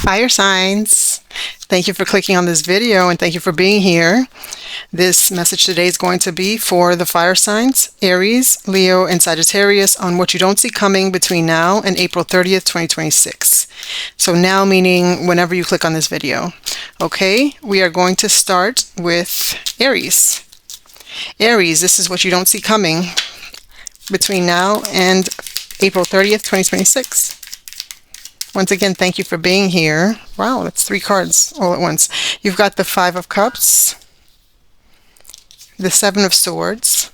Fire signs, thank you for clicking on this video and thank you for being here. This message today is going to be for the fire signs, Aries, Leo, and Sagittarius on what you don't see coming between now and April 30th, 2026. So now meaning whenever you click on this video. Okay, we are going to start with Aries. Aries, this is what you don't see coming between now and April 30th, 2026. Once again, thank you for being here. Wow, that's 3 cards all at once. You've got the 5 of Cups, the 7 of Swords,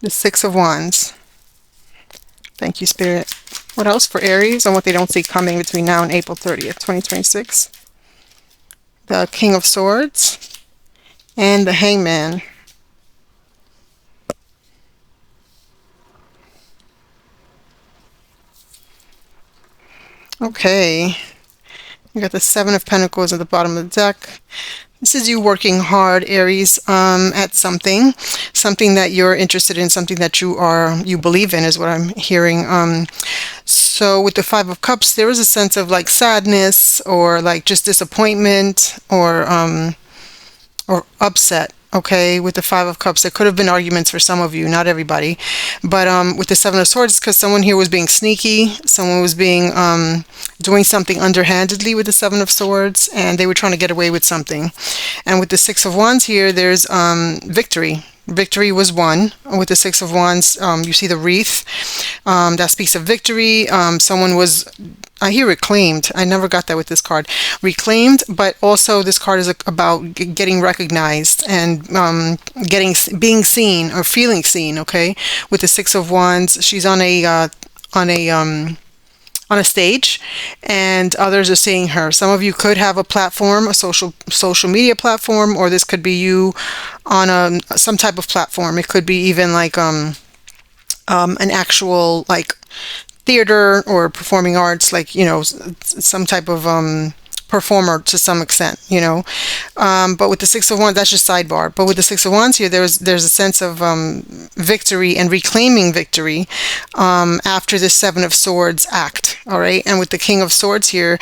the 6 of Wands. Thank you, Spirit. What else for Aries on what they don't see coming between now and April 30th, 2026? The King of Swords and the Hangman. Okay, you got the 7 of Pentacles at the bottom of the deck. This is you working hard, Aries, at something that you're interested in, something that you believe in is what I'm hearing. So with the 5 of Cups, there is a sense of like sadness or like just disappointment or upset. Okay, with the 5 of Cups, there could have been arguments for some of you, not everybody. But with the 7 of Swords, it's because someone here was being sneaky. Someone was being doing something underhandedly with the 7 of Swords, and they were trying to get away with something. And with the 6 of Wands here, there's victory. Victory was won. With the 6 of Wands, you see the wreath. That speaks of victory. Someone was, I hear reclaimed. I never got that with this card. Reclaimed, but also this card is about getting recognized and being seen or feeling seen. Okay, with the 6 of Wands, she's on a stage and others are seeing her. Some of you could have a platform, a social media platform, or this could be you on some type of platform. It could be even like an actual like theater or performing arts, like, you know, some type of performer to some extent, you know. But with the 6 of Wands, that's just sidebar. But with the 6 of Wands here, there's a sense of victory and reclaiming victory after the 7 of Swords act. All right, and with the King of Swords here,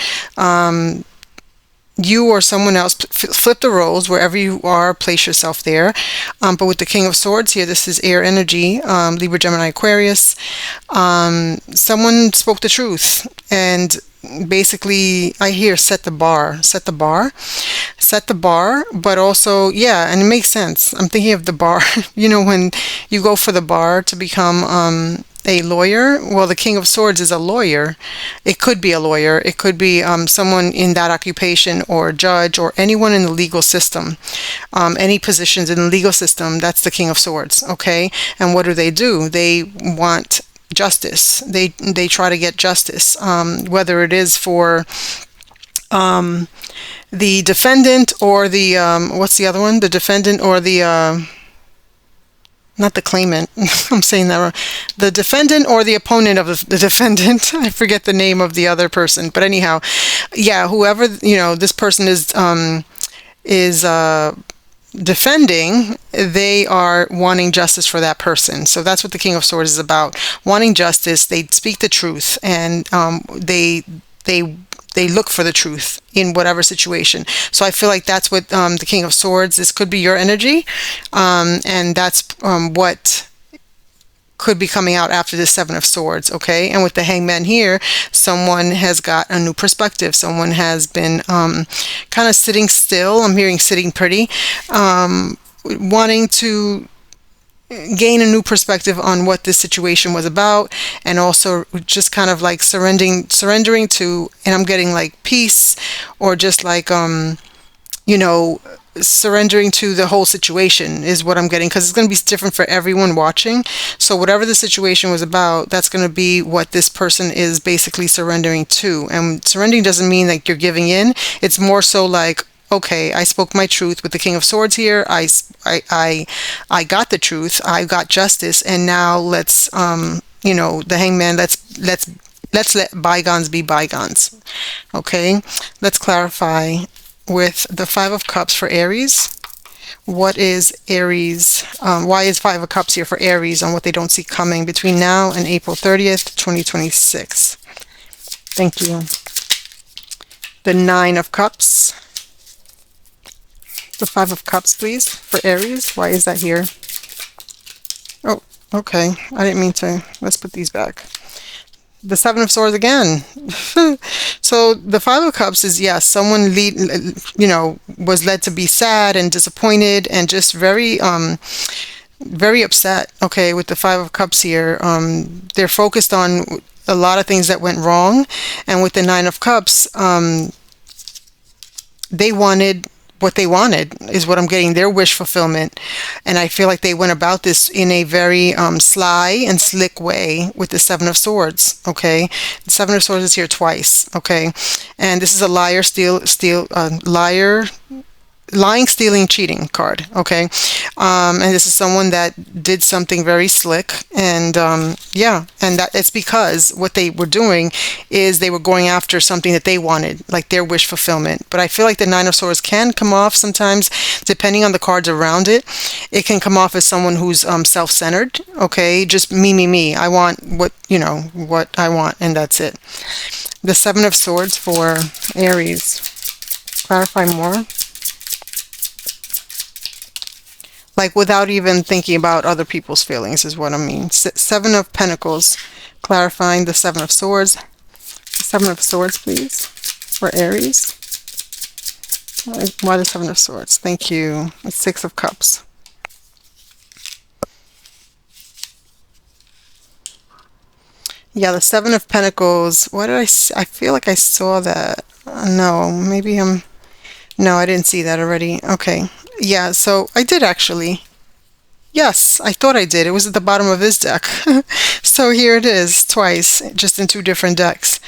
you or someone else flip the roles. Wherever you are, place yourself there. But with the King of Swords here, this is air energy, Libra, Gemini, Aquarius. Someone spoke the truth, and basically I hear set the bar, but also, yeah, and it makes sense. I'm thinking of the bar. You know, when you go for the bar to become a lawyer, well, the King of Swords is a lawyer. It could be a lawyer. It could be someone in that occupation, or a judge, or anyone in the legal system. Any positions in the legal system, that's the King of Swords, okay? And what do? They want justice. They try to get justice, whether it is for the defendant or the what's the other one? The defendant or the not the claimant. I'm saying that wrong. The defendant or the opponent of the defendant. I forget the name of the other person, but anyhow, yeah, whoever, you know, this person is defending, they are wanting justice for that person. So that's what the King of Swords is about, wanting justice. They speak the truth, and they look for the truth in whatever situation. So I feel like that's what the King of Swords, this could be your energy, and that's what could be coming out after the 7 of Swords, okay? And with the Hangman here, someone has got a new perspective. Someone has been kind of sitting still. I'm hearing sitting pretty, wanting to gain a new perspective on what this situation was about, and also just kind of like surrendering to, and I'm getting like peace, or just like you know, surrendering to the whole situation is what I'm getting, because it's going to be different for everyone watching. So whatever the situation was about, that's going to be what this person is basically surrendering to. And surrendering doesn't mean like you're giving in. It's more so like, okay, I spoke my truth with the King of Swords here. I got the truth. I got justice, and now let's you know, the Hangman, let's let bygones be bygones. Okay, let's clarify with the 5 of Cups for Aries. What is Aries? Why is 5 of Cups here for Aries on what they don't see coming between now and April 30th, 2026? Thank you. The Nine of Cups. The Five of Cups, please, for Aries. Why is that here? Oh, okay. I didn't mean to. Let's put these back. The Seven of Swords again. So the Five of Cups is, yes, someone was led to be sad and disappointed and just very upset. Okay, with the Five of Cups here, they're focused on a lot of things that went wrong, and with the Nine of Cups, they wanted what they wanted, is what I'm getting, their wish fulfillment. And I feel like they went about this in a very sly and slick way with the Seven of Swords. Okay, the Seven of Swords is here twice. Okay, and this is a liar, lying, stealing, cheating card. Okay, and this is someone that did something very slick, and yeah, and that it's because what they were doing is they were going after something that they wanted, like their wish fulfillment. But I feel like the Nine of Swords can come off sometimes, depending on the cards around it. It can come off as someone who's self-centered. Okay, just me. I want what I want, and that's it. The Seven of Swords for Aries. Clarify more. Like without even thinking about other people's feelings is what I mean. Seven of Pentacles, clarifying the Seven of Swords. Seven of Swords, please, for Aries. Why the Seven of Swords? Thank you. The Six of Cups. Yeah, the Seven of Pentacles. What did I feel like I saw that. No, maybe no, I didn't see that already. Okay. Yeah, so I did actually. Yes, I thought I did. It was at the bottom of this deck. So here it is, twice, just in two different decks.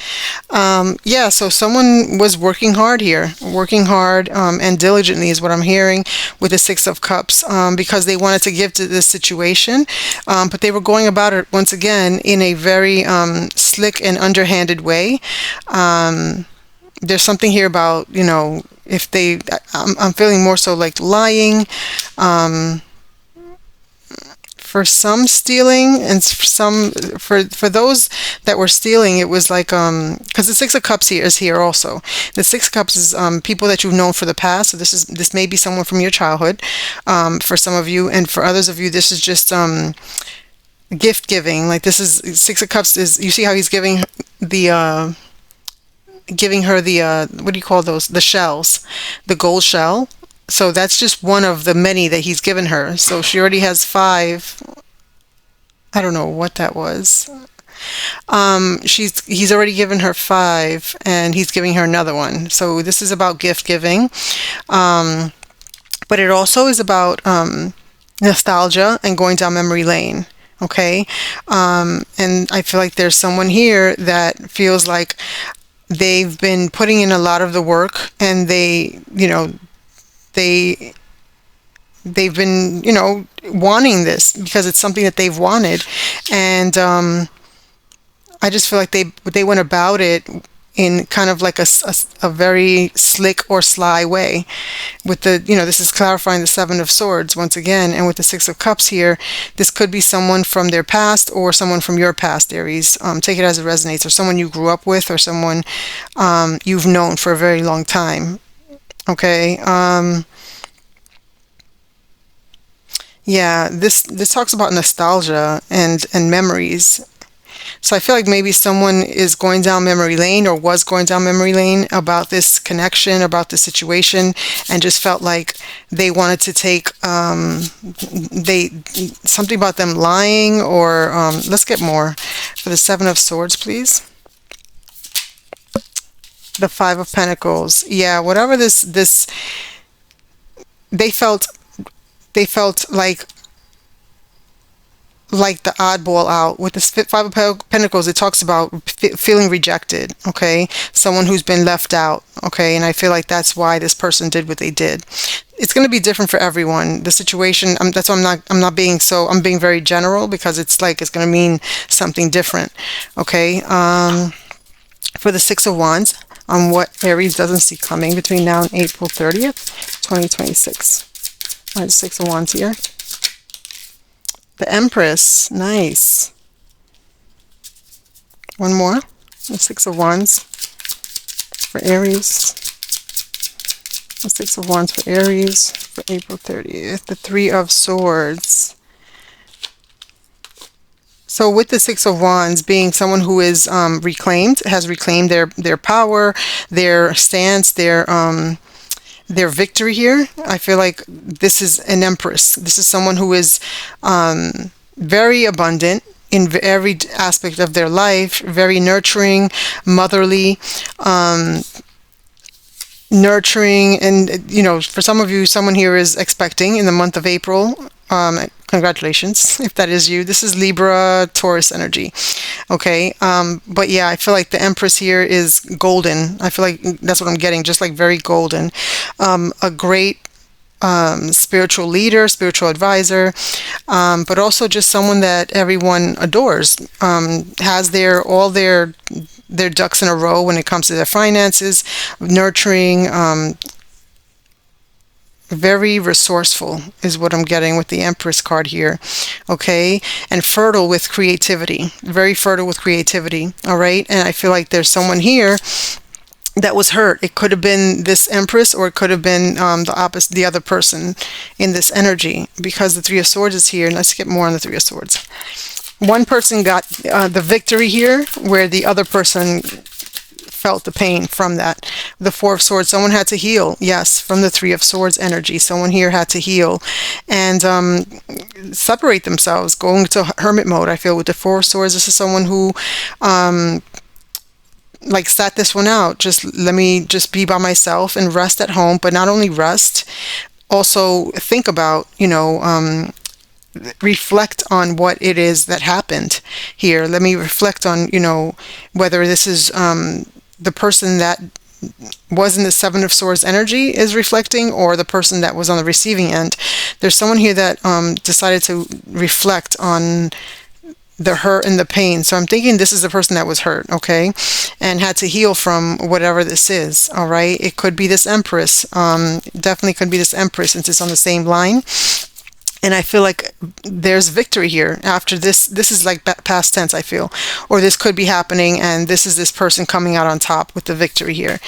Yeah, so someone was working hard here. Working hard and diligently is what I'm hearing with the Six of Cups, because they wanted to give to this situation. But they were going about it, once again, in a very slick and underhanded way. There's something here about, if I'm feeling more so like lying, for some stealing, and for those that were stealing, it was like, because the Six of Cups here is here also. The Six of Cups is people that you've known for the past. So this may be someone from your childhood, for some of you, and for others of you, this is just gift giving. Like this is Six of Cups is, you see how he's giving her the what do you call those, the shells, the gold shell. So that's just one of the many that he's given her. So she already has 5. I don't know what that was. He's already given her 5, and he's giving her another one. So this is about gift giving, but it also is about nostalgia and going down memory lane. Okay, and I feel like there's someone here that feels like they've been putting in a lot of the work, and they've been, wanting this because it's something that they've wanted, and I just feel like they went about it in kind of like a very slick or sly way. With the, this is clarifying the Seven of Swords once again, and with the Six of Cups here, this could be someone from their past or someone from your past, Aries. Take it as it resonates, or someone you grew up with, or someone you've known for a very long time. Okay. Yeah, this talks about nostalgia and memories. So I feel like maybe someone is going down memory lane, or was going down memory lane about this connection, about the situation, and just felt like they wanted to take something about them lying, or let's get more for the Seven of Swords, please. The Five of Pentacles. Yeah, whatever this they felt like the oddball out. With this Five of Pentacles, it talks about feeling rejected. Okay, someone who's been left out. Okay, and I feel like that's why this person did what they did. It's going to be different for everyone. The situation. That's why I'm being very general, because it's like it's going to mean something different. Okay. For the Six of Wands, on what Aries doesn't see coming between now and April 30th, 2026. All right, Six of Wands here. The Empress, nice. One more, the Six of Wands for Aries. The Six of Wands for Aries for April 30th. The Three of Swords. So with the Six of Wands being someone who is has reclaimed their power, their stance, their victory here. I feel like this is an Empress. This is someone who is very abundant in every aspect of their life, very nurturing, motherly, nurturing, and for some of you, someone here is expecting in the month of April. Congratulations if that is you. This is Libra Taurus energy. Okay, but yeah, I feel like the Empress here is golden. I feel like that's what I'm getting, just like very golden. A great spiritual leader, spiritual advisor, but also just someone that everyone adores, has all their ducks in a row when it comes to their finances, nurturing, very resourceful is what I'm getting with the Empress card here. Okay, and fertile with creativity, very fertile with creativity. All right, and I feel like there's someone here that was hurt. It could have been this Empress, or it could have been the other person in this energy, because the Three of Swords is here. And let's get more on the Three of Swords. One person got the victory here, where the other person felt the pain from that. The Four of Swords, someone had to heal. Yes, from the Three of Swords energy, someone here had to heal and separate themselves, going to hermit mode. I feel with the Four of Swords, this is someone who like sat this one out. Just let me just be by myself and rest at home. But not only rest, also think about, reflect on what it is that happened here. Let me reflect on, whether this is the person that was in the Seven of Swords energy is reflecting, or the person that was on the receiving end. There's someone here that decided to reflect on the hurt and the pain. So I'm thinking this is the person that was hurt, okay, and had to heal from whatever this is. All right, it could be this Empress. Definitely could be this Empress, since it's on the same line. And I feel like there's victory here after this. This is like past tense, I feel. Or this could be happening, and this is this person coming out on top with the victory here.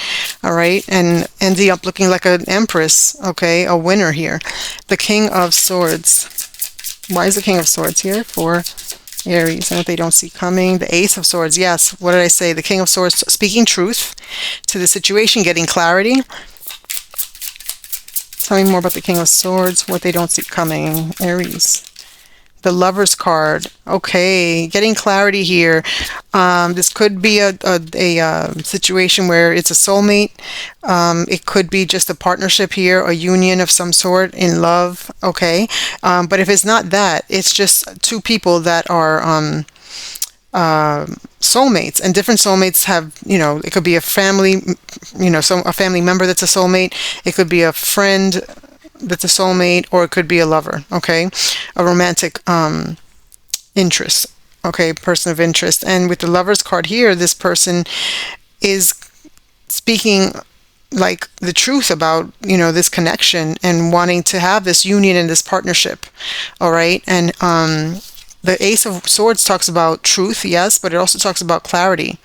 All right? And ending up looking like an Empress, okay? A winner here. The King of Swords. Why is the King of Swords here for Aries and what they don't see coming? The Ace of Swords. Yes, what did I say? The King of Swords speaking truth to the situation, getting clarity. Tell me more about the King of Swords, what they don't see coming, Aries. The Lover's card. Okay, getting clarity here. This could be a situation where it's a soulmate. It could be just a partnership here, a union of some sort in love. Okay, but if it's not that, it's just two people that are soulmates, and different soulmates have, it could be a family, a family member that's a soulmate. It could be a friend that's a soulmate, or it could be a lover, okay, a romantic interest, okay, person of interest. And with the Lover's card here, this person is speaking like the truth about, this connection and wanting to have this union and this partnership. All right, and the Ace of Swords talks about truth, yes, but it also talks about clarity,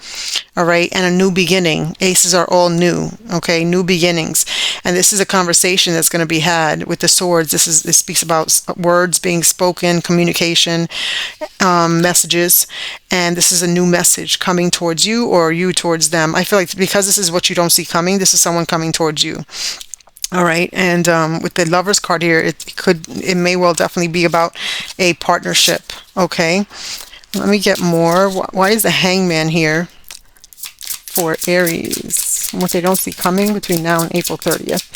all right, and a new beginning. Aces are all new, okay, new beginnings. And this is a conversation that's going to be had with the swords. This speaks about words being spoken, communication, messages, and this is a new message coming towards you, or you towards them. I feel like because this is what you don't see coming, this is someone coming towards you. All right, and with the Lover's card here, it may well definitely be about a partnership. Okay, let me get more. Why is the Hangman here for Aries? What they don't see coming between now and April 30th.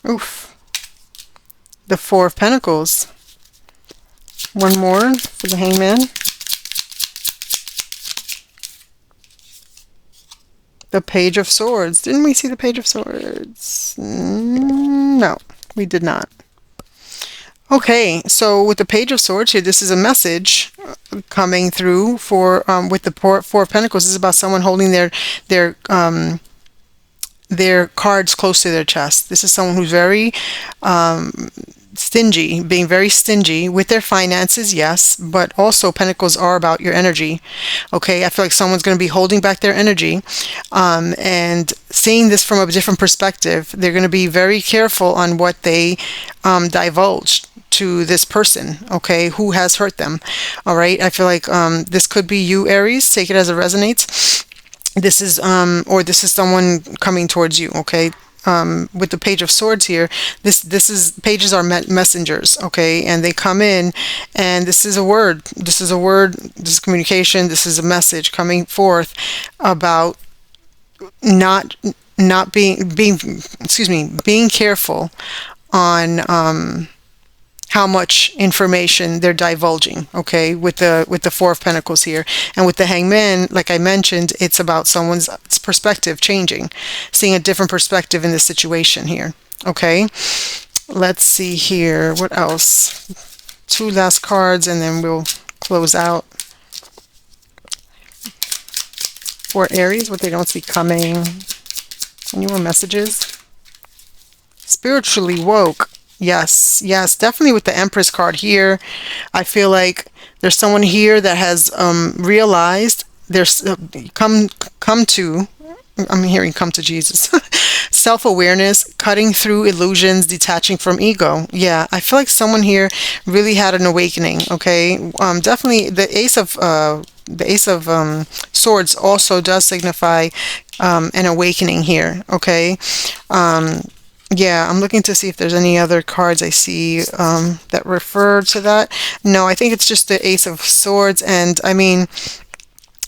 Oof. The Four of Pentacles. One more for the Hangman. The Page of Swords. Didn't we see the Page of Swords? No, we did not. Okay, so with the Page of Swords here, this is a message coming through for with the Four of Pentacles. This is about someone holding their cards close to their chest. This is someone who's very stingy, being very stingy with their finances, yes, but also pentacles are about your energy. Okay, I feel like someone's going to be holding back their energy, and seeing this from a different perspective. They're going to be very careful on what they divulge to this person, okay, who has hurt them. All right, I feel like this could be you, Aries. Take it as it resonates. This is or this is someone coming towards you, okay. With the Page of Swords here, this is, pages are messengers, okay, and they come in, and this is a word, this is a word, this is communication, this is a message coming forth about not being careful on how much information they're divulging, okay, with the Four of Pentacles here. And with the Hangman, like I mentioned, it's about someone's perspective changing, seeing a different perspective in this situation here, okay. Let's see here, what else? Two last cards and then we'll close out. For Aries, what they don't see coming. Any more messages? Spiritually woke. Yes, yes, definitely with the Empress card here. I feel like there's someone here that has realized there's come to, I'm hearing come to Jesus. Self-awareness, cutting through illusions, detaching from ego. Yeah, I feel like someone here really had an awakening, okay? Definitely the Ace of Swords also does signify an awakening here, okay? Yeah, I'm looking to see if there's any other cards I see that refer to that. No, I think it's just the Ace of Swords, and I mean,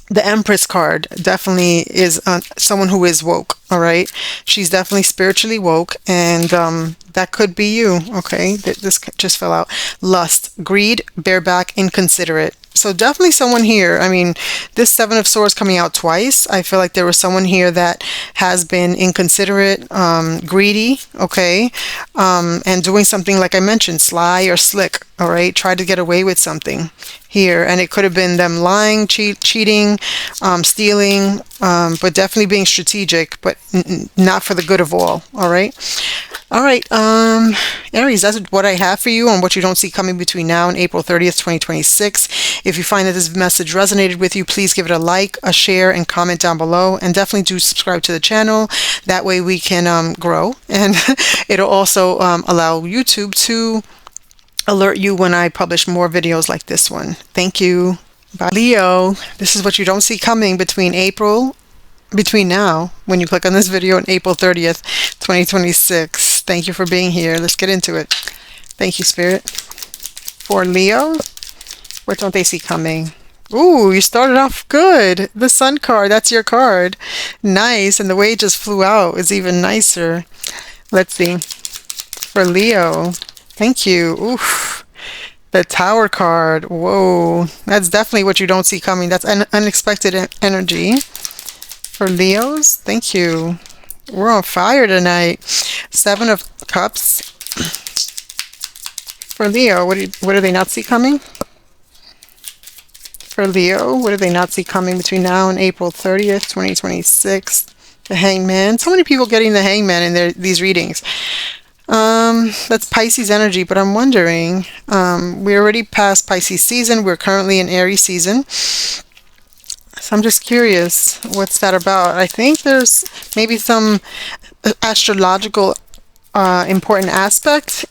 the Empress card definitely is someone who is woke, all right? She's definitely spiritually woke, and that could be you, okay? This just fell out. Lust, greed, bareback, inconsiderate. So definitely someone here. I mean, this Seven of Swords coming out twice. I feel like there was someone here that has been inconsiderate, greedy, okay, and doing something like I mentioned, sly or slick. All right, try to get away with something here, and it could have been them lying, cheating, stealing, but definitely being strategic, but not for the good of all. All right. All right, Aries, that's what I have for you on what you don't see coming between now and April 30th, 2026. If you find that this message resonated with you, please give it a like, a share, and comment down below. And definitely do subscribe to the channel. That way we can grow. And it'll also allow YouTube to alert you when I publish more videos like this one. Thank you. Bye. Leo, this is what you don't see coming between now, when you click on this video, on April 30th, 2026. Thank you for being here. Let's get into it. Thank you, Spirit. For Leo, what don't they see coming? Ooh, you started off good. The Sun card, that's your card. Nice, and the way it just flew out is even nicer. Let's see. For Leo, thank you. Oof. The Tower card. Whoa, that's definitely what you don't see coming. That's an unexpected energy. For Leos, thank you. We're on fire tonight. Seven of Cups. For Leo, what do they not see coming? For Leo, what do they not see coming between now and April 30th, 2026? The Hangman. So many people getting the Hangman in these readings. That's Pisces energy, but I'm wondering, we're already past Pisces season. We're currently in Aries season. So I'm just curious, what's that about? I think there's maybe some astrological important aspect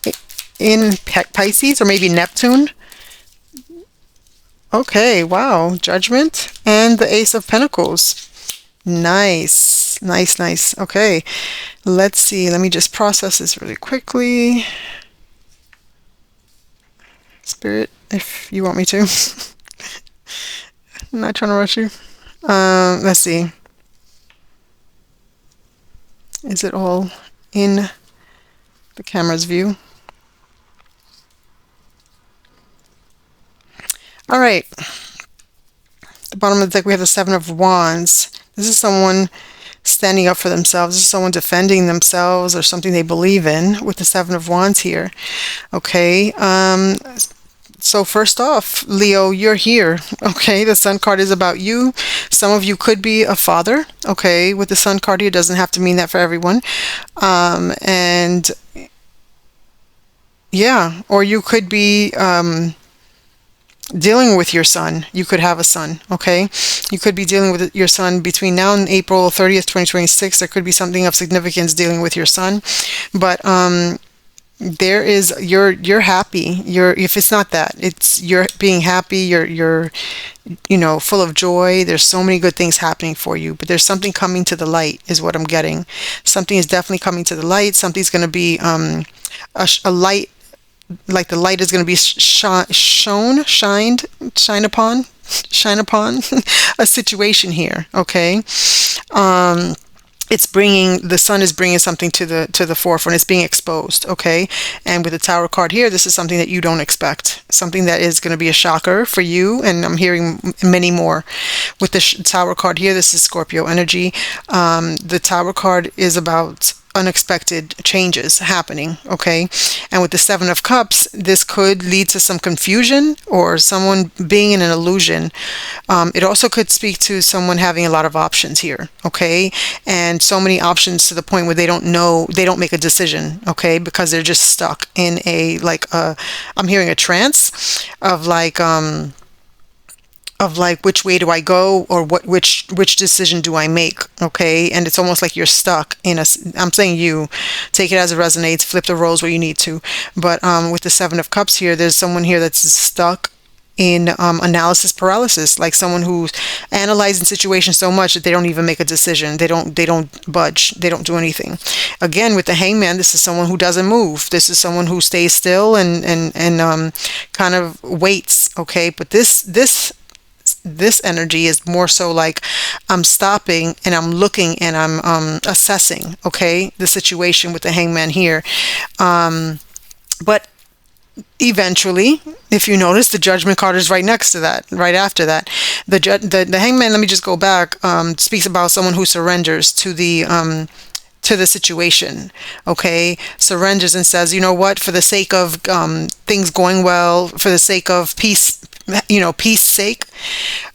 in Pisces, or maybe Neptune. Okay, wow. Judgment and the Ace of Pentacles. Nice, nice, nice. Okay, let's see. Let me just process this really quickly. Spirit, if you want me to. I'm not trying to rush you. Let's see. Is it all in the camera's view? All right. At the bottom of the deck, we have the Seven of Wands. This is someone standing up for themselves. This is someone defending themselves or something they believe in with the Seven of Wands here. Okay. So first off, Leo, you're here, okay? The Sun card is about you. Some of you could be a father, okay? With the Sun card here, it doesn't have to mean that for everyone. And Yeah, or you could be dealing with your son. You could have a son, okay? You could be dealing with your son between now and April 30th, 2026. There could be something of significance dealing with your son. But there is you're happy. You're if it's not that, it's you're being happy, you're full of joy. There's so many good things happening for you, but there's something coming to the light is what I'm getting. Something is definitely coming to the light. Something's going to be a light, like the light is going to be shine upon a situation here, okay? um it's bringing the sun is bringing something to the forefront. It's being exposed, okay? And with the tower card here, this is something that you don't expect, something that is going to be a shocker for you, and I'm hearing many more. With the tower card here, this is Scorpio energy. The tower card is about unexpected changes happening, okay? And with the seven of cups, this could lead to some confusion or someone being in an illusion. It also could speak to someone having a lot of options here, okay? And so many options to the point where they don't know, they don't make a decision, okay? Because they're just stuck in I'm hearing a trance of like which way do I go, or which decision do I make, okay? And it's almost like you're stuck in I'm saying you take it as it resonates, flip the roles where you need to. But with the seven of cups here, there's someone here that's stuck in analysis paralysis, like someone who's analyzing situations so much that they don't even make a decision. They don't budge, they don't do anything. Again, with the hangman, this is someone who doesn't move. This is someone who stays still and kind of waits, okay? But this energy is more so like I'm stopping and I'm looking and I'm assessing, okay, the situation with the hangman here. But eventually, if you notice, the judgment card is right next to that, right after that. The hangman, let me just go back, speaks about someone who surrenders to the situation, okay? Surrenders and says, you know what, for the sake of things going well, for the sake of peace, peace sake,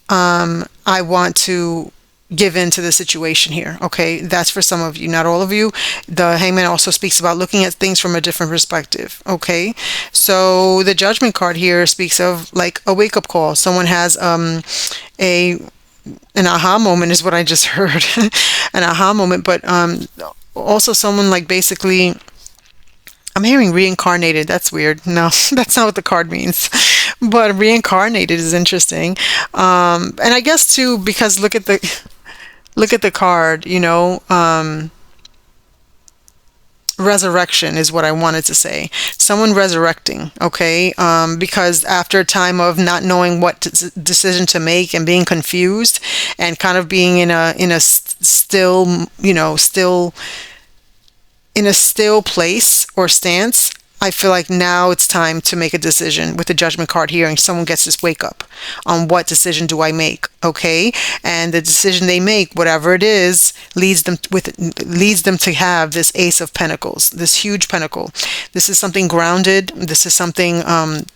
I want to give in to the situation here, okay? That's for some of you, not all of you. The hangman also speaks about looking at things from a different perspective, okay? So the judgment card here speaks of like a wake-up call. Someone has a an aha moment is what I just heard. An aha moment, but also someone like basically, I'm hearing reincarnated. That's weird. No, that's not what the card means. But reincarnated is interesting. And I guess too, because look at the card, resurrection is what I wanted to say. Someone resurrecting, okay? Because after a time of not knowing what decision to make and being confused and kind of being in a still, still in a still place or stance, I feel like now it's time to make a decision with the judgment card here, and someone gets this wake up on what decision do I make, okay? And the decision they make, whatever it is, leads them to have this ace of pentacles, this huge pentacle. This is something grounded. This is something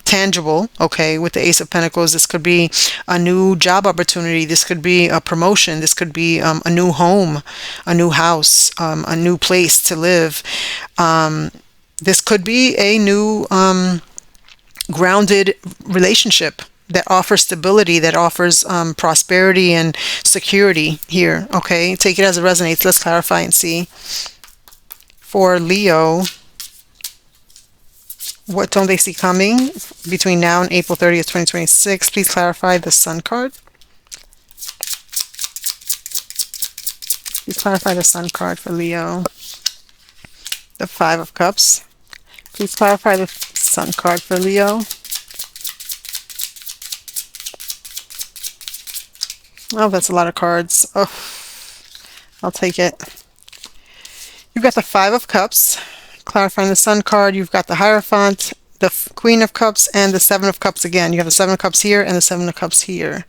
tangible, okay? With the ace of pentacles, this could be a new job opportunity. This could be a promotion. This could be a new home, a new house, a new place to live. This could be a new grounded relationship that offers stability, that offers prosperity and security here, okay? Take it as it resonates. Let's clarify and see. For Leo, what don't they see coming between now and April 30th, 2026? Please clarify the Sun card. Please clarify the Sun card for Leo. The Five of Cups. Please clarify the Sun card for Leo. Oh, that's a lot of cards. Oh, I'll take it. You've got the Five of Cups, clarifying the Sun card. You've got the Hierophant, the Queen of Cups, and the Seven of Cups again. You have the Seven of Cups here and the Seven of Cups here.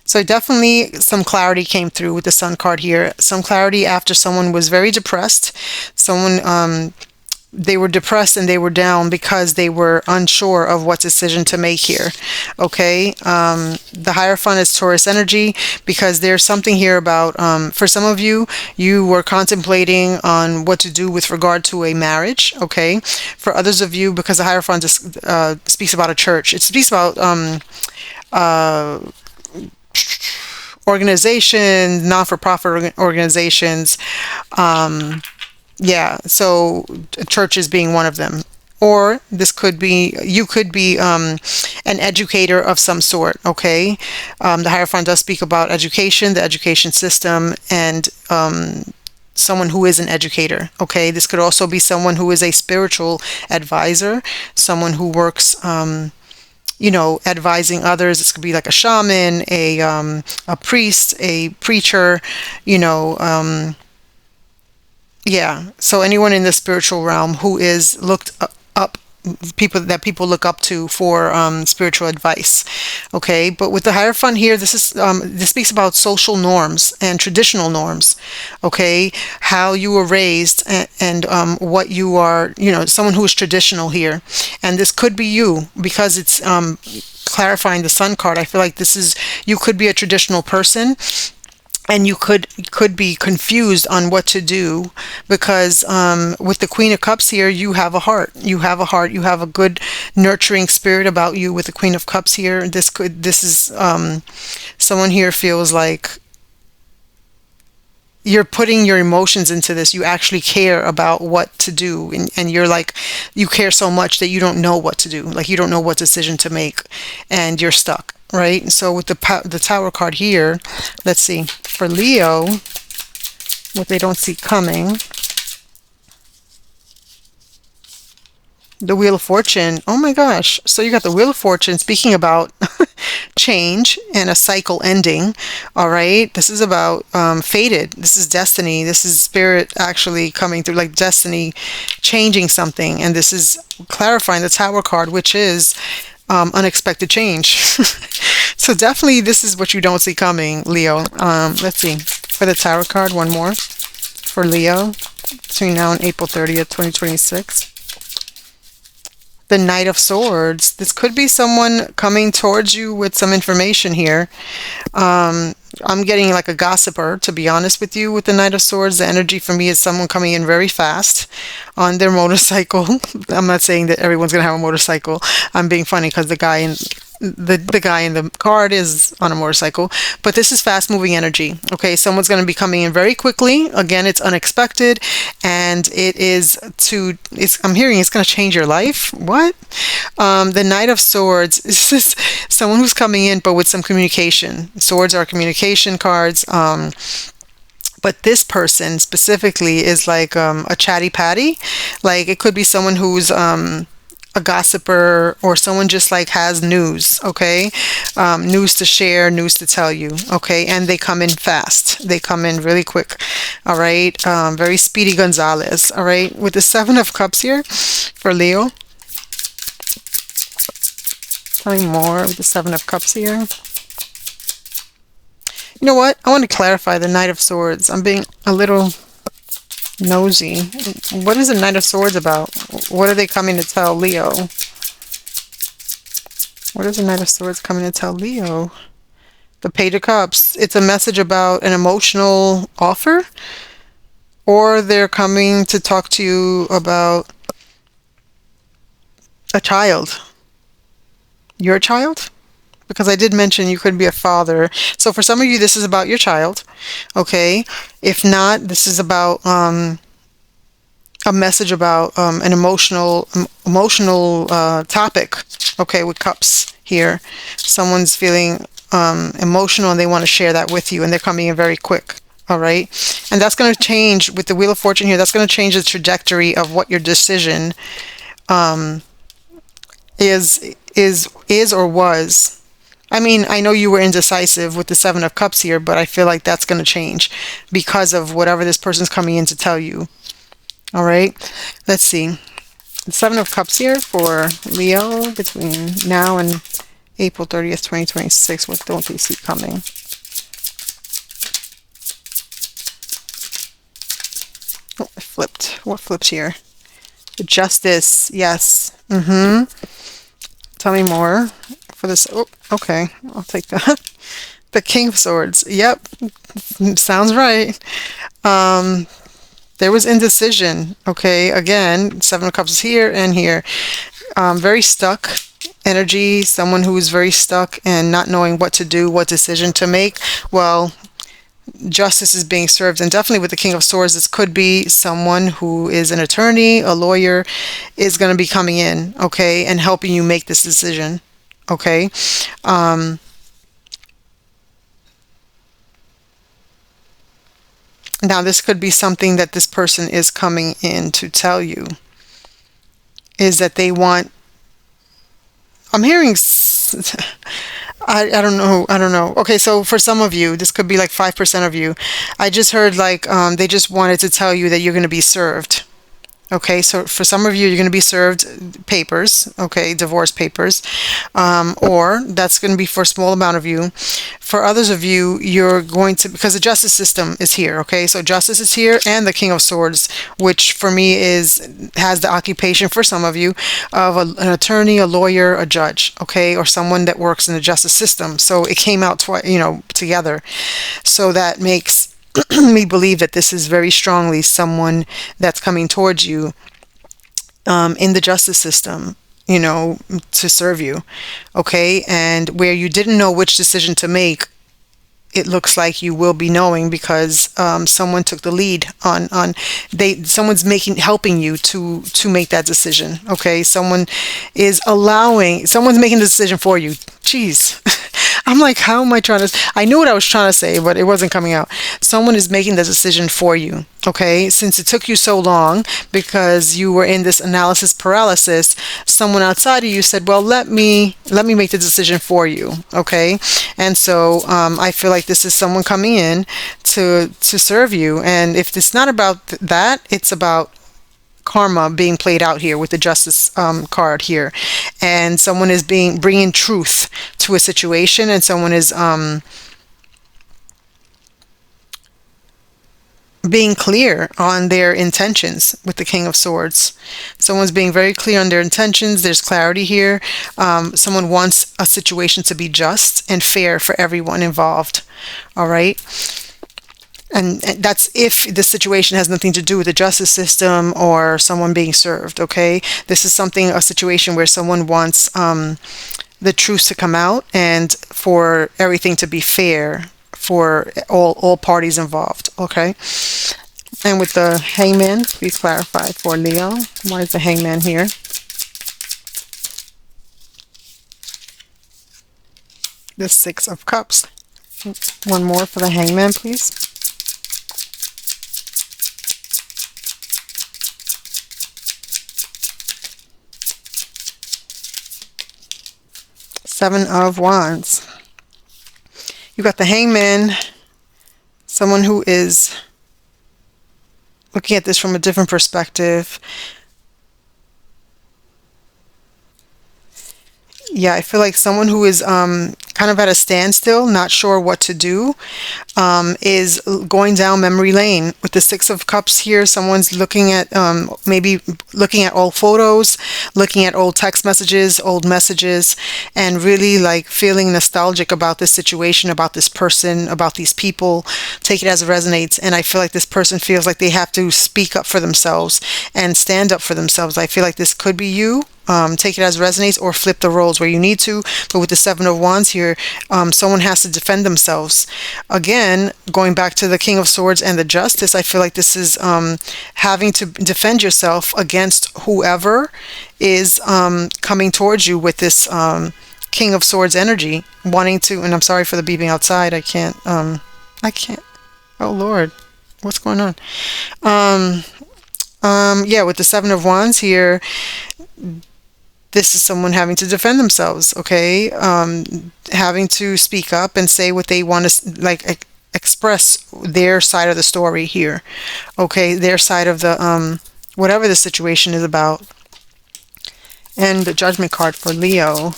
So definitely some clarity came through with the Sun card here. Some clarity after someone was very depressed. Someone they were depressed and they were down because they were unsure of what decision to make here. Okay. The Hierophant is Taurus energy, because there's something here about, for some of you, you were contemplating on what to do with regard to a marriage. Okay. For others of you, because the Hierophant just, speaks about a church, it speaks about uh, organizations, non-for-profit organizations. Yeah, so churches being one of them. Or this could be, you could be an educator of some sort, okay? The Hierophant does speak about education, the education system, and someone who is an educator, okay? This could also be someone who is a spiritual advisor, someone who works, advising others. This could be like a shaman, a priest, a preacher, you know, yeah. So anyone in the spiritual realm who is looked up, people look up to for spiritual advice. Okay. But with the Hierophant here, this speaks about social norms and traditional norms. Okay. How you were raised, and what you are, someone who is traditional here. And this could be you, because it's clarifying the Sun card. I feel like you could be a traditional person, and you could be confused on what to do, because with the Queen of Cups here, you have a heart. You have a good nurturing spirit about you with the Queen of Cups here. This is someone here feels like you're putting your emotions into this. You actually care about what to do, and you're like, you care so much that you don't know what to do. Like, you don't know what decision to make, and you're stuck, right? So with the Tower card here, let's see, for Leo, what they don't see coming. The Wheel of Fortune. Oh my gosh. So you got the Wheel of Fortune speaking about change and a cycle ending. All right. This is about fated. This is destiny. This is spirit actually coming through, like destiny changing something. And this is clarifying the Tower card, which is unexpected change. So definitely this is what you don't see coming, Leo. Let's see. For the Tower card, one more. For Leo, between now and April 30th, 2026. The Knight of Swords. This could be someone coming towards you with some information here. I'm getting like a gossiper, to be honest with you, with the Knight of Swords. The energy for me is someone coming in very fast on their motorcycle. I'm not saying that everyone's going to have a motorcycle. I'm being funny because the guy in the card is on a motorcycle, but this is fast moving energy. Okay, someone's going to be coming in very quickly. Again, it's unexpected, and I'm hearing it's going to change your life. What? The Knight of Swords is just someone who's coming in, but with some communication. Swords are communication cards. But this person specifically is like a chatty patty. Like, it could be someone who's a gossiper, or someone just like has news, okay? News to share, news to tell you, okay? And they come in fast. They come in really quick, all right? Very Speedy Gonzalez, all right? With the Seven of Cups here for Leo. Tell me more with the Seven of Cups here. You know what? I want to clarify the Knight of Swords. I'm being a little nosy. What is the Knight of Swords about? What are they coming to tell Leo? What is the Knight of Swords coming to tell Leo? The Page of Cups. It's a message about an emotional offer, or they're coming to talk to you about a child. Your child? Because I did mention you could be a father. So for some of you, this is about your child. Okay. If not, this is about a message about an emotional topic. Okay, with cups here. Someone's feeling emotional, and they want to share that with you, and they're coming in very quick. All right. And that's going to change with the Wheel of Fortune here. That's going to change the trajectory of what your decision is or was. I mean, I know you were indecisive with the Seven of Cups here, but I feel like that's going to change because of whatever this person's coming in to tell you. All right. Let's see. The Seven of Cups here for Leo between now and April 30th, 2026. What don't they see coming? Oh, it flipped. What flips here? Justice. Yes. Mm-hmm. Tell me more for this. Oh, okay. I'll take that. The King of Swords. Yep. Sounds right. Um, there was indecision. Okay. Again, Seven of Cups is here and here. Very stuck energy. Someone who's very stuck and not knowing what to do, what decision to make. Well, justice is being served, and definitely with the King of Swords, this could be someone who is an attorney, a lawyer, is going to be coming in, okay, and helping you make this decision, okay. um, Now this could be something that this person is coming in to tell you, is that they want, I'm hearing I don't know. I don't know. Okay, so for some of you, this could be like 5% of you. I just heard like they just wanted to tell you that you're going to be served. Okay, so for some of you, you're going to be served papers, okay, divorce papers, or that's going to be for a small amount of you. For others of you, you're going to, because the justice system is here, okay, so justice is here, and the King of Swords, which for me has the occupation for some of you of an attorney, a lawyer, a judge, okay, or someone that works in the justice system. So it came out together. So that makes me believe that this is very strongly someone that's coming towards you in the justice system, to serve you. Okay. And where you didn't know which decision to make, it looks like you will be knowing, because someone took the lead someone's helping you to make that decision. Okay, someone's making the decision for you. Jeez. I'm like, how am I trying to? I knew what I was trying to say, but it wasn't coming out. Someone is making the decision for you. Okay, since it took you so long because you were in this analysis paralysis, someone outside of you said, "Well, let me make the decision for you." Okay, and so I feel like this is someone coming in to serve you, and if it's not about that, it's about karma being played out here with the justice card here, and someone is bringing truth to a situation, and someone is being clear on their intentions with the King of Swords. Someone's being very clear on their intentions. There's clarity here. Someone wants a situation to be just and fair for everyone involved. All right. And that's if the situation has nothing to do with the justice system or someone being served, okay? This is a situation where someone wants the truth to come out and for everything to be fair for all parties involved, okay? And with the Hangman, please clarify for Leo. Why is the Hangman here? The Six of Cups. One more for the Hangman, please. Seven of Wands. You got the Hangman, someone who is looking at this from a different perspective. Yeah, I feel like someone who is kind of at a standstill, not sure what to do, is going down memory lane. With the Six of Cups here, someone's looking at maybe looking at old photos, looking at old text messages, old messages, and really like feeling nostalgic about this situation, about this person, about these people. Take it as it resonates. And I feel like this person feels like they have to speak up for themselves and stand up for themselves. I feel like this could be you. Take it as resonates, or flip the roles where you need to. But with the Seven of Wands here, someone has to defend themselves. Again, going back to the King of Swords and the Justice, I feel like this is having to defend yourself against whoever is coming towards you with this King of Swords energy, wanting to. And I'm sorry for the beeping outside. I can't. Oh Lord, what's going on? Yeah, with the Seven of Wands here, this is someone having to defend themselves, okay? Having to speak up and say what they want to, like, express their side of the story here, okay? Their side of the, whatever the situation is about. And the Judgment card for Leo.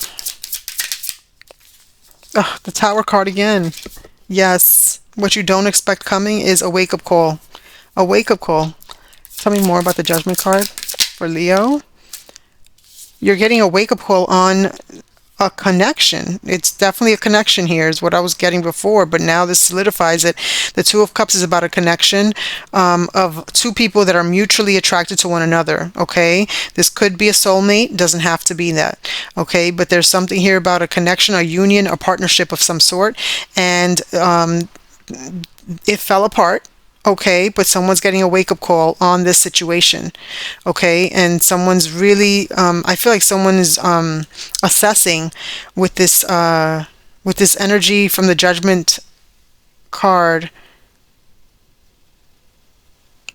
Oh, the Tower card again. Yes, what you don't expect coming is a wake-up call. A wake-up call. Tell me more about the Judgment card. for Leo. You're getting a wake-up call on a connection. It's definitely a connection here is what I was getting before, but now this solidifies it. The Two of Cups is about a connection of two people that are mutually attracted to one another, okay? This could be a soulmate, doesn't have to be that, okay? But there's something here about a connection, a union, a partnership of some sort, and it fell apart. Okay, but someone's getting a wake-up call on this situation. Okay, and someone's really, I feel like someone is assessing with this energy from the Judgment card.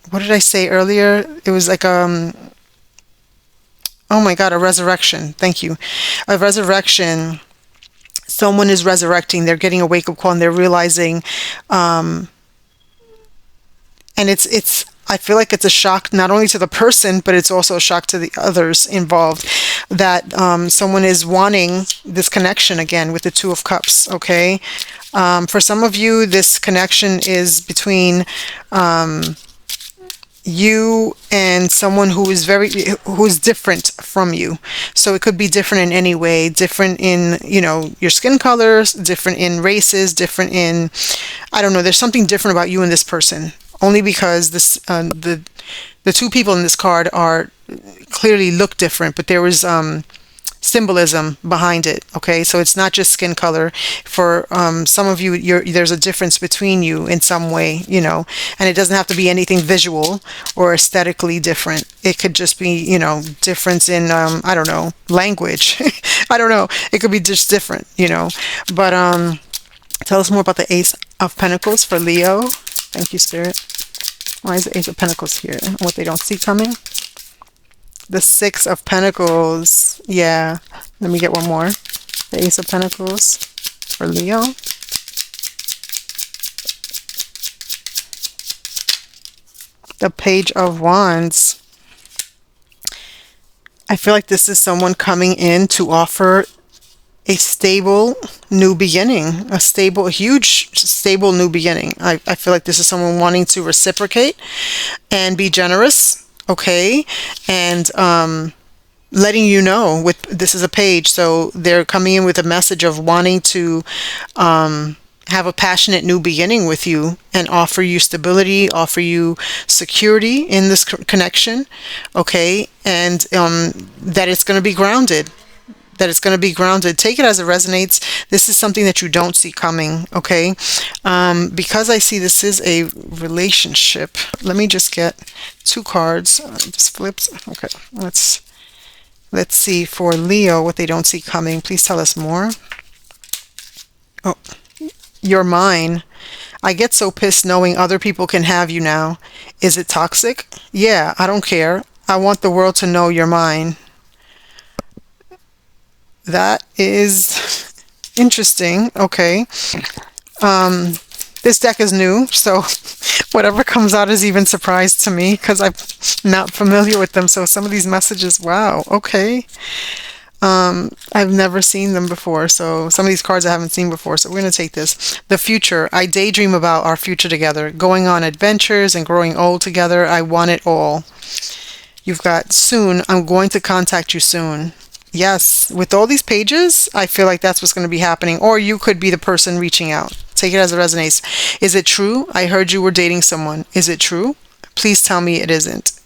What did I say earlier? It was like oh my God, a resurrection. Thank you, a resurrection. Someone is resurrecting. They're getting a wake-up call, and they're realizing. And it's I feel like it's a shock not only to the person, but it's also a shock to the others involved that someone is wanting this connection again with the Two of Cups, okay? For some of you, this connection is between you and someone who's different from you. So it could be different in any way, different in, your skin colors, different in races, different in, I don't know, there's something different about you and this person. Only because this the two people in this card are clearly look different, but there was symbolism behind it. Okay, so it's not just skin color. For some of you, there's a difference between you in some way, and it doesn't have to be anything visual or aesthetically different. It could just be, difference in I don't know, language. I don't know. It could be just different, But tell us more about the Ace of Pentacles for Leo. Thank you, Spirit. Why is the Ace of Pentacles here? What they don't see coming? The Six of Pentacles. Yeah. Let me get one more. The Ace of Pentacles for Leo. The Page of Wands. I feel like this is someone coming in to offer a stable new beginning, a huge stable new beginning. I feel like this is someone wanting to reciprocate and be generous, okay? And letting you know this is a page, so they're coming in with a message of wanting to have a passionate new beginning with you and offer you stability, offer you security in this connection, okay? And that it's going to be grounded. Take it as it resonates. This is something that you don't see coming, okay? Because I see this is a relationship. Let me just get two cards. Just flipped. Okay, let's see for Leo what they don't see coming. Please tell us more. Oh, you're mine. I get so pissed knowing other people can have you now. Is it toxic? Yeah, I don't care. I want the world to know you're mine. That is interesting. Okay. This deck is new, so whatever comes out is even surprise to me because I'm not familiar with them. So some of these messages, wow, okay. I've never seen them before, so some of these cards I haven't seen before, so we're going to take this. The future. I daydream about our future together, going on adventures and growing old together. I want it all. You've got soon. I'm going to contact you soon. Yes, with all these pages, I feel like that's what's going to be happening. Or you could be the person reaching out. Take it as it resonates. Is it true? I heard you were dating someone. Is it true? Please tell me it isn't.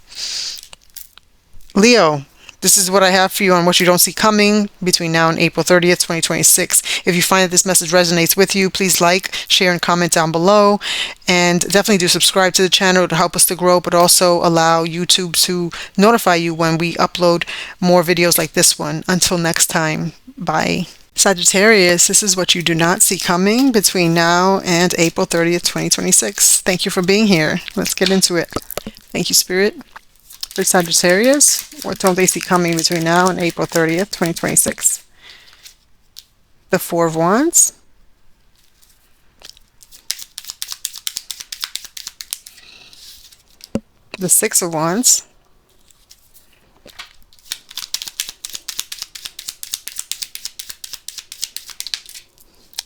Leo, this is what I have for you on what you don't see coming between now and April 30th, 2026. If you find that this message resonates with you, please like, share, and comment down below. And definitely do subscribe to the channel to help us to grow, but also allow YouTube to notify you when we upload more videos like this one. Until next time, bye. Sagittarius, this is what you do not see coming between now and April 30th, 2026. Thank you for being here. Let's get into it. Thank you, Spirit. For Sagittarius, what don't they see coming between now and April 30th, 2026? The Four of Wands. The Six of Wands.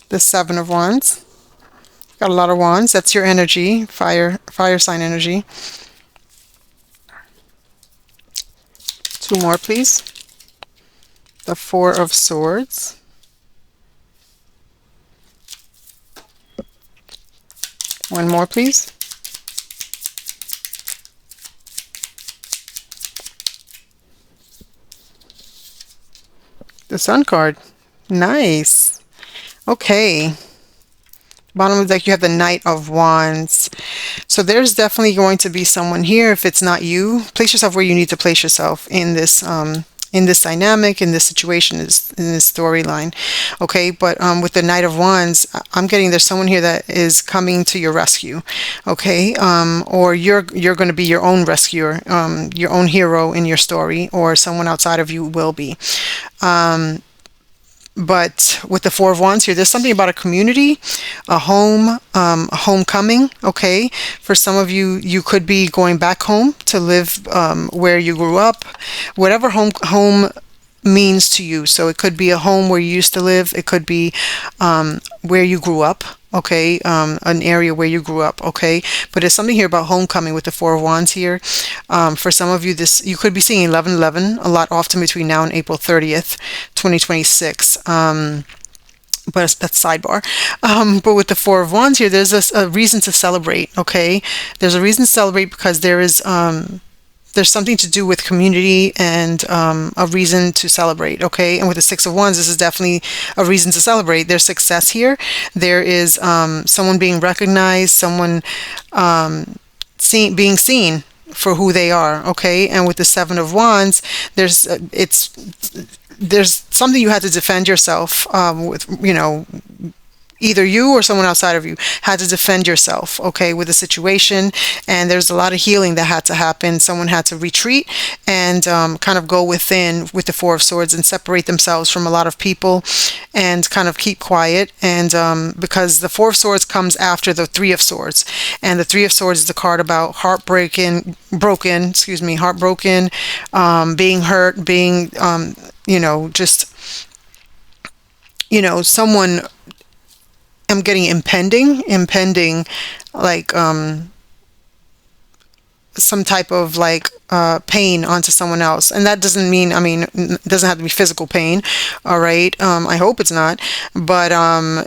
The Seven of Wands. Got a lot of wands. That's your energy, fire sign energy. Two more, please. The Four of Swords. One more, please. The Sun card. Nice. Okay. Bottom of the deck, you have the Knight of Wands. So there's definitely going to be someone here. If it's not you, place yourself where you need to place yourself in this dynamic, in this situation, in this storyline. Okay, but with the Knight of Wands, I'm getting there's someone here that is coming to your rescue. Okay, or you're going to be your own rescuer, your own hero in your story, or someone outside of you will be. But with the Four of Wands here, there's something about a community, a home, a homecoming. Okay, for some of you, you could be going back home to live where you grew up, whatever home means to you. So it could be a home where you used to live. It could be where you grew up. Okay, an area where you grew up. Okay, but there's something here about homecoming with the Four of Wands here. For some of you, this you could be seeing 11/11 a lot often between now and April 30th, 2026. But that's sidebar. But with the Four of Wands here, there's a reason to celebrate. Okay, there's a reason to celebrate because there's something to do with community and a reason to celebrate. Okay, and with the Six of Wands, this is definitely a reason to celebrate. There's success here. There is someone being recognized, someone being seen for who they are. Okay, and with the Seven of Wands, there's something you had to defend yourself with, either you or someone outside of you had to defend yourself, okay, with a situation, and there's a lot of healing that had to happen. Someone had to retreat and kind of go within with the Four of Swords and separate themselves from a lot of people and kind of keep quiet. And because the Four of Swords comes after the Three of Swords, and the Three of Swords is the card about heartbroken, being hurt, being someone. I'm getting impending, like some type of like pain onto someone else, and that doesn't mean, it doesn't have to be physical pain. All right, I hope it's not, but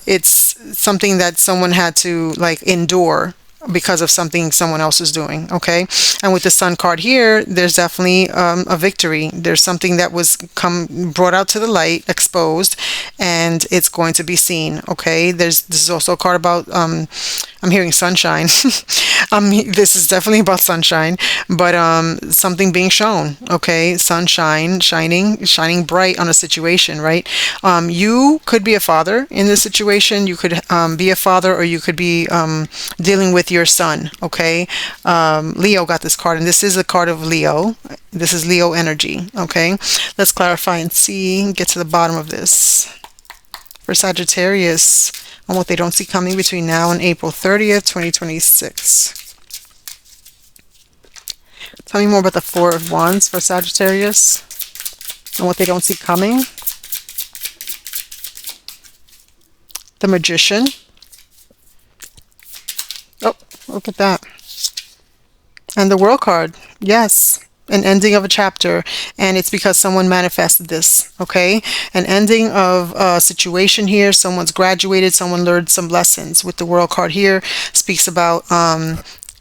it's something that someone had to like endure because of something someone else is doing. Okay, and with the Sun card here, there's definitely a victory. There's something that was brought out to the light, exposed, and it's going to be seen. Okay, this is also a card about I'm hearing sunshine. This is definitely about sunshine, but something being shown. Okay, sunshine shining bright on a situation, right? You could be a father in this situation. You could be a father, or you could be dealing with your son. Okay, Leo got this card, and this is a card of Leo. This is Leo energy. Okay, let's clarify and get to the bottom of this. For Sagittarius, on what they don't see coming between now and April 30th, 2026. Tell me more about the Four of Wands for Sagittarius and what they don't see coming. The Magician. Oh, look at that. And the World card. Yes. An ending of a chapter, and it's because someone manifested this. Okay, an ending of a situation here. Someone's graduated, someone learned some lessons. With the World card here, speaks about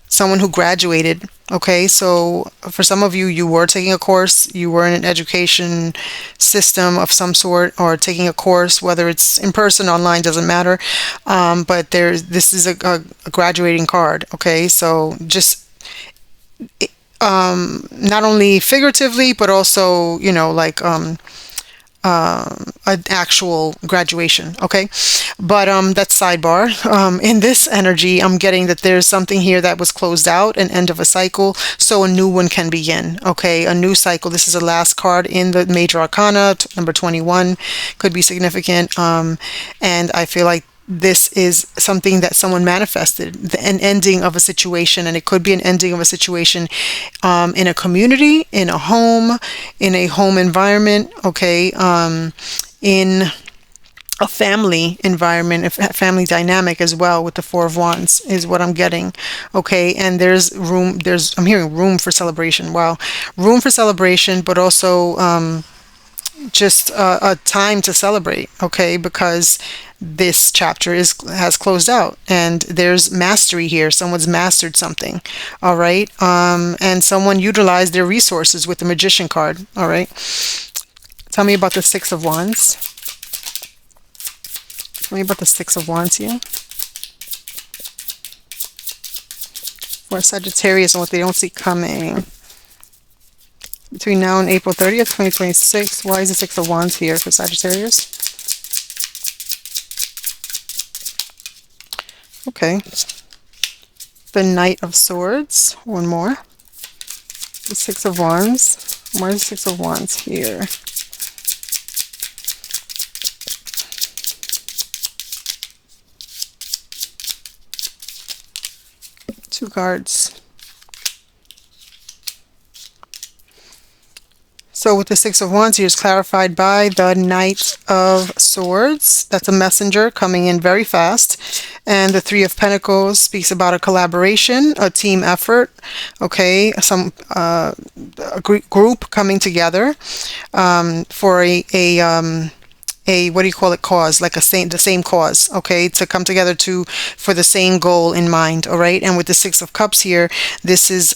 someone who graduated. Okay, so for some of you, you were taking a course, you were in an education system of some sort, or taking a course, whether it's in person, online, doesn't matter. But this is a graduating card. Okay, so just not only figuratively, but also, like an actual graduation. Okay, but that's sidebar. In this energy, I'm getting that there's something here that was closed out, an end of a cycle, so a new one can begin. Okay, a new cycle. This is the last card in the major arcana, number 21, could be significant. And I feel like this is something that someone manifested, an ending of a situation, and it could be an ending of a situation in a community, in a home environment. Okay, in a family environment, a family dynamic as well with the Four of Wands is what I'm getting. Okay, and I'm hearing room for celebration. Wow, room for celebration, but also just a time to celebrate. Okay, because this chapter is has closed out, and there's mastery here. Someone's mastered something. All right, and someone utilized their resources with the Magician card. All right, tell me about the Six of Wands. Tell me about the Six of Wands here. For Sagittarius and what they don't see coming. Between now and April 30th, 2026. Why is the Six of Wands here for Sagittarius? Okay. The Knight of Swords. One more. The Six of Wands. Why is the Six of Wands here? Two cards. So with the Six of Wands here is clarified by the Knight of Swords. That's a messenger coming in very fast. And the Three of Pentacles speaks about a collaboration, a team effort, okay, a group coming together for a what do you call it, cause, like the same cause, okay, to come together for the same goal in mind. All right, and with the Six of Cups here, this is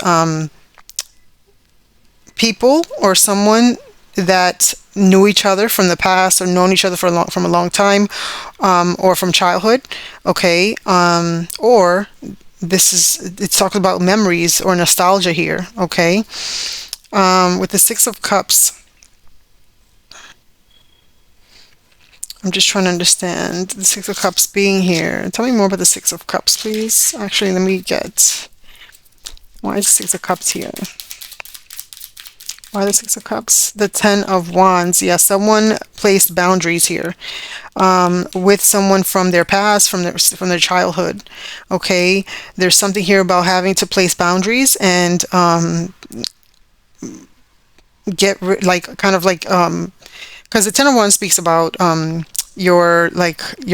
people or someone that knew each other from the past or known each other from a long time, or from childhood, okay, or it's talking about memories or nostalgia here, okay. With the Six of Cups, I'm just trying to understand the Six of Cups being here. Tell me more about the Six of Cups, please. Actually, let me get, why is the Six of Cups here? Why the Six of Cups? The Ten of Wands. Yeah, someone placed boundaries here with someone from their past, from their childhood. Okay, there's something here about having to place boundaries and because the Ten of Wands speaks about your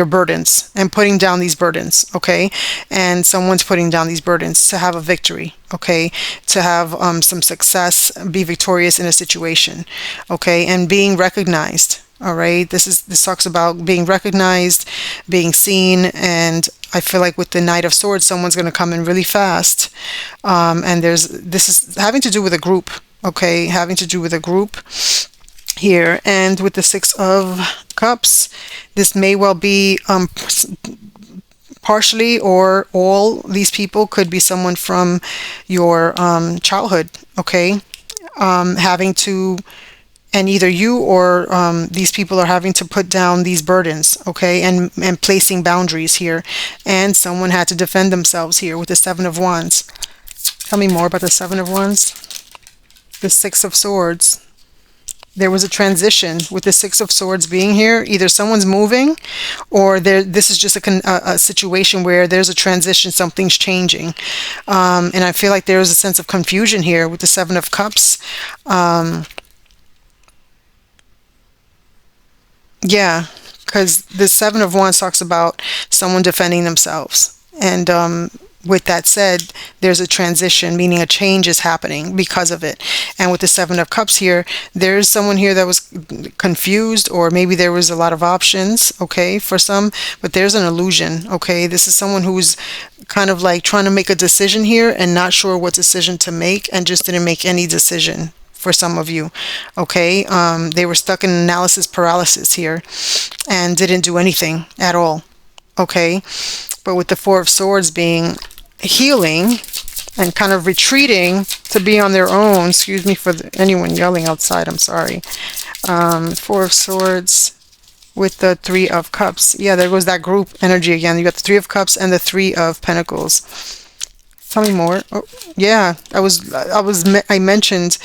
burdens and putting down these burdens, okay, and someone's putting down these burdens to have a victory, okay, to have some success, be victorious in a situation, okay, and being recognized. All right, this talks about being recognized, being seen, and I feel like with the Knight of Swords, someone's going to come in really fast, and this is having to do with a group, okay, having to do with a group here. And with the Six of Cups, this may well be partially or all these people could be someone from your childhood, okay, having to, and either you or these people are having to put down these burdens, okay, and placing boundaries here, and someone had to defend themselves here with the Seven of Wands. Tell me more about the Seven of Wands. The Six of Swords. There was a transition with the Six of Swords being here. Either someone's moving, or this is just a situation where there's a transition, something's changing. And I feel like there is a sense of confusion here with the Seven of Cups. Yeah, because the Seven of Wands talks about someone defending themselves. And with that said, there's a transition, meaning a change is happening because of it. And with the Seven of Cups here, there's someone here that was confused, or maybe there was a lot of options, okay, for some, but there's an illusion, okay. This is someone who's kind of like trying to make a decision here and not sure what decision to make, and just didn't make any decision for some of you, okay. They were stuck in analysis paralysis here and didn't do anything at all, okay. But with the Four of Swords being healing and kind of retreating to be on their own, excuse me for anyone yelling outside, I'm sorry. Four of Swords with the Three of Cups. Yeah, there goes that group energy again. You got the Three of Cups and the Three of Pentacles. Tell me more. Oh, yeah, I mentioned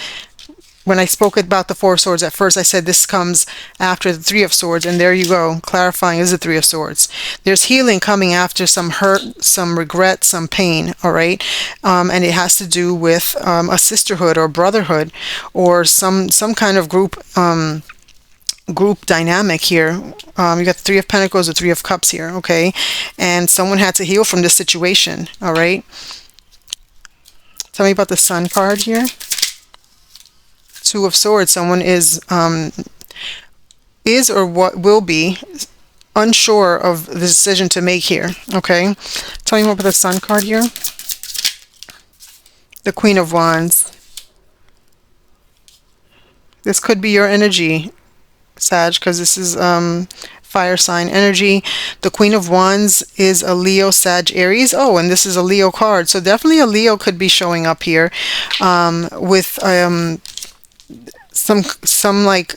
when I spoke about the Four of Swords at first, I said this comes after the Three of Swords, and there you go, clarifying is the Three of Swords. There's healing coming after some hurt, some regret, some pain, all right? And it has to do with a sisterhood or brotherhood, or some kind of group group dynamic here. You got the Three of Pentacles, the Three of Cups here, okay? And someone had to heal from this situation, all right? Tell me about the Sun card here. Two of Swords. Someone is or what will be unsure of the decision to make here, okay? Tell me more about the Sun card here. The Queen of Wands. This could be your energy, Sag, because this is fire sign energy. The Queen of Wands is a Leo, Sag, Aries. Oh, and this is a Leo card. So definitely a Leo could be showing up here with some like,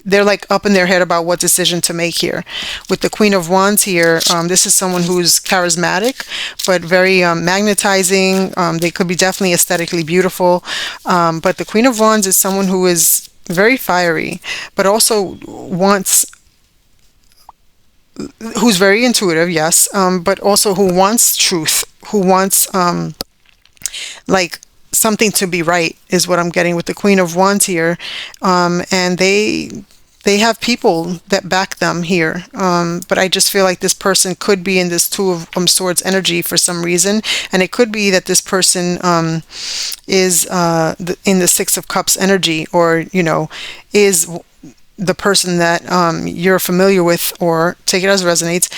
they're like up in their head about what decision to make here. With the Queen of Wands here, this is someone who's charismatic, but very magnetizing. They could be definitely aesthetically beautiful. But the Queen of Wands is someone who is very fiery, but also who's very intuitive, yes, but also who wants truth, who wants like something to be right, is what I'm getting with the Queen of Wands here. And they have people that back them here. But I just feel like this person could be in this Two of Swords energy for some reason. And it could be that this person is in the Six of Cups energy, or, you know, is the person that you're familiar with, or take it as resonates,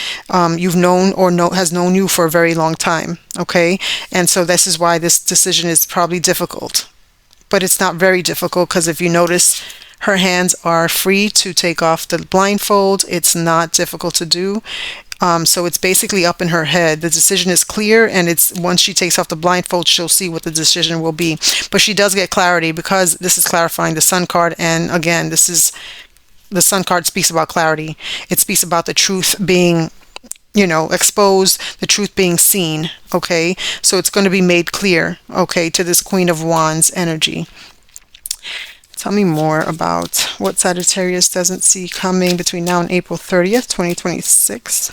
you've known or has known you for a very long time, okay? And so this is why this decision is probably difficult. But it's not very difficult, because if you notice, her hands are free to take off the blindfold. It's not difficult to do. So it's basically up in her head. The decision is clear, and it's once she takes off the blindfold, she'll see what the decision will be. But she does get clarity, because this is clarifying the Sun card. And again, the Sun card speaks about clarity. It speaks about the truth being, you know, exposed, the truth being seen, okay? So it's going to be made clear, okay, to this Queen of Wands energy. Tell me more about what Sagittarius doesn't see coming between now and April 30th, 2026.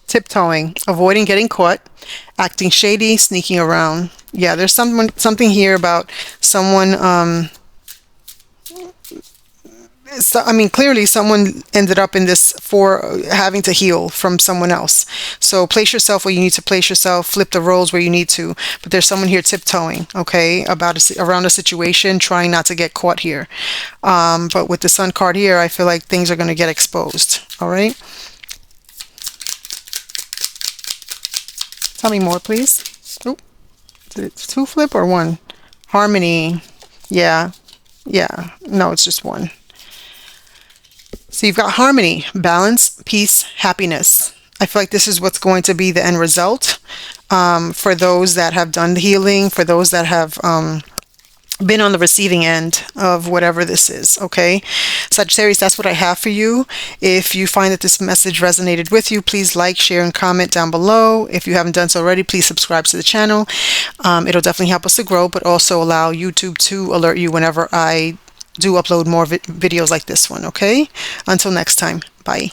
Tiptoeing, avoiding getting caught, acting shady, sneaking around. Yeah, there's something here about someone, so, I mean, clearly someone ended up in this for having to heal from someone else. So place yourself where you need to place yourself, flip the roles where you need to. But there's someone here tiptoeing, okay, around a situation, trying not to get caught here. But with the Sun card here, I feel like things are going to get exposed, all right? Tell me more, please. Oh, is it two flip or one? Harmony. Yeah. Yeah. No, it's just one. So you've got harmony, balance, peace, happiness. I feel like this is what's going to be the end result for those that have done the healing, for those that have been on the receiving end of whatever this is, okay? Sagittarius, that's what I have for you. If you find that this message resonated with you, please like, share, and comment down below. If you haven't done so already, please subscribe to the channel. It'll definitely help us to grow, but also allow YouTube to alert you whenever I do upload more videos like this one, okay? Until next time, bye.